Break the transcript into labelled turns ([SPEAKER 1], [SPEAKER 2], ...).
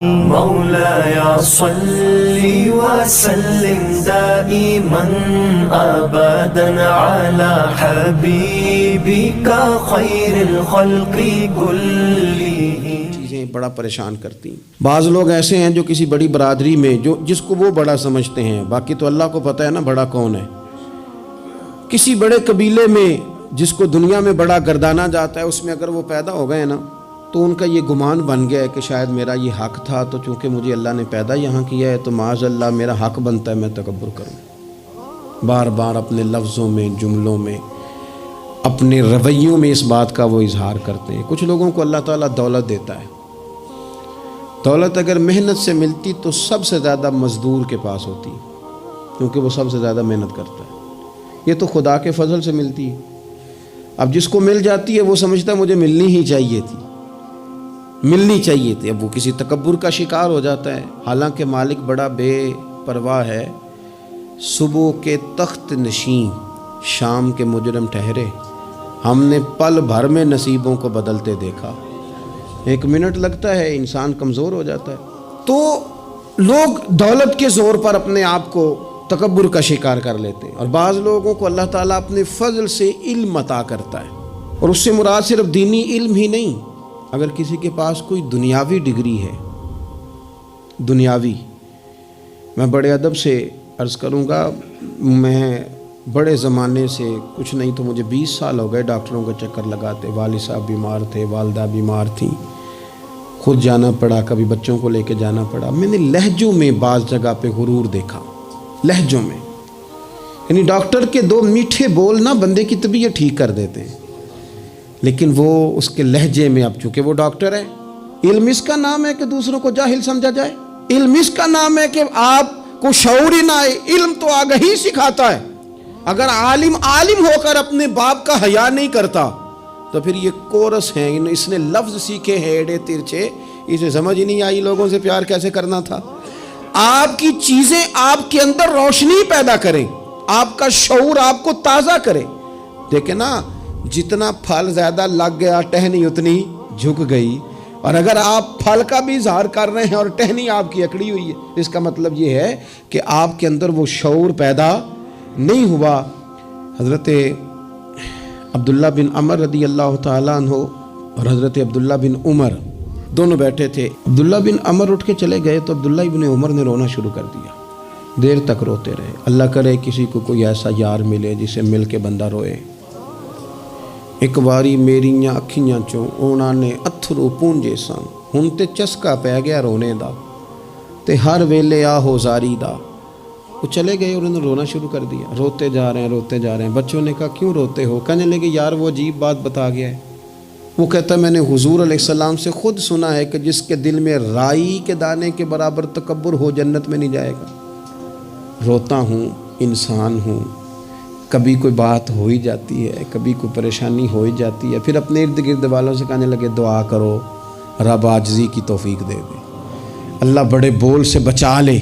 [SPEAKER 1] مولاي صل وسلم دائما ابدا على حبيبك خير الخلق كلهم.
[SPEAKER 2] چیزیں بڑا پریشان کرتی ہیں. بعض لوگ ایسے ہیں جو کسی بڑی برادری میں جس کو وہ بڑا سمجھتے ہیں، باقی تو اللہ کو پتہ ہے نا بڑا کون ہے. کسی بڑے قبیلے میں جس کو دنیا میں بڑا گردانا جاتا ہے، اس میں اگر وہ پیدا ہو گئے نا تو ان کا یہ گمان بن گیا ہے کہ شاید میرا یہ حق تھا، تو چونکہ مجھے اللہ نے پیدا یہاں کیا ہے تو معاذ اللہ میرا حق بنتا ہے میں تکبر کروں. بار بار اپنے لفظوں میں، جملوں میں، اپنے رویوں میں اس بات کا وہ اظہار کرتے ہیں. کچھ لوگوں کو اللہ تعالیٰ دولت دیتا ہے. دولت اگر محنت سے ملتی تو سب سے زیادہ مزدور کے پاس ہوتی، کیونکہ وہ سب سے زیادہ محنت کرتا ہے. یہ تو خدا کے فضل سے ملتی ہے. اب جس کو مل جاتی ہے وہ سمجھتا ہے مجھے ملنی ہی چاہیے تھی، ملنی چاہیے تھی. اب وہ کسی تکبر کا شکار ہو جاتا ہے. حالانکہ مالک بڑا بے پرواہ ہے. صبح کے تخت نشین شام کے مجرم ٹھہرے، ہم نے پل بھر میں نصیبوں کو بدلتے دیکھا. 1 منٹ لگتا ہے انسان کمزور ہو جاتا ہے. تو لوگ دولت کے زور پر اپنے آپ کو تکبر کا شکار کر لیتے ہیں. اور بعض لوگوں کو اللہ تعالیٰ اپنے فضل سے علم عطا کرتا ہے، اور اس سے مراد صرف دینی علم ہی نہیں. اگر کسی کے پاس کوئی دنیاوی ڈگری ہے، دنیاوی، میں بڑے ادب سے عرض کروں گا، میں بڑے زمانے سے کچھ نہیں تو مجھے 20 سال ہو گئے ڈاکٹروں کا چکر لگاتے. والد صاحب بیمار تھے، والدہ بیمار تھیں، خود جانا پڑا، کبھی بچوں کو لے کے جانا پڑا. میں نے لہجوں میں بعض جگہ پہ غرور دیکھا، لہجوں میں. یعنی ڈاکٹر کے 2 میٹھے بول نہ بندے کی طبیعت ٹھیک کر دیتے ہیں، لیکن وہ اس کے لہجے میں، اب چونکہ وہ ڈاکٹر ہے. علم اس کا نام ہے کہ دوسروں کو جاہل سمجھا جائے. علم اس کا نام ہے کہ آپ کو شعور ہی نہ آئے. علم تو آگہی سکھاتا ہے. اگر عالم ہو کر اپنے باپ کا حیا نہیں کرتا تو پھر یہ کورس ہیں، اس نے لفظ سیکھے ہیں ایڑے ترچے، اسے سمجھ ہی نہیں آئی لوگوں سے پیار کیسے کرنا تھا. آپ کی چیزیں آپ کے اندر روشنی پیدا کریں، آپ کا شعور آپ کو تازہ کرے. دیکھیں نا، جتنا پھل زیادہ لگ گیا ٹہنی اتنی جھک گئی. اور اگر آپ پھل کا بھی اظہار کر رہے ہیں اور ٹہنی آپ کی اکڑی ہوئی ہے، اس کا مطلب یہ ہے کہ آپ کے اندر وہ شعور پیدا نہیں ہوا. حضرت عبداللہ بن عمر رضی اللہ تعالیٰ عنہ اور حضرت عبداللہ بن عمر دونوں بیٹھے تھے. عبداللہ بن عمر اٹھ کے چلے گئے تو عبداللہ بن عمر نے رونا شروع کر دیا. دیر تک روتے رہے. اللہ کرے کسی کو کوئی ایسا یار ملے جسے مل کے بندہ روئے. ایک باری میریاں اکھیاں چوں اونا نے اتھرو پونجے سن، ہن تے چسکا پہ گیا رونے دا، تے ہر ویلے آہو زاری دا. وہ چلے گئے اور انہوں نے رونا شروع کر دیا. روتے جا رہے ہیں. بچوں نے کہا کیوں روتے ہو؟ کہنے لگے یار وہ عجیب بات بتا گیا ہے. وہ کہتا ہے میں نے حضور علیہ السلام سے خود سنا ہے کہ جس کے دل میں رائی کے دانے کے برابر تکبر ہو جنت میں نہیں جائے گا. روتا ہوں، انسان ہوں، کبھی کوئی بات ہو ہی جاتی ہے، کبھی کوئی پریشانی ہو ہی جاتی ہے. پھر اپنے ارد گرد والوں سے کہنے لگے دعا کرو رب عاجزی کی توفیق دے دے، اللہ بڑے بول سے بچا لے.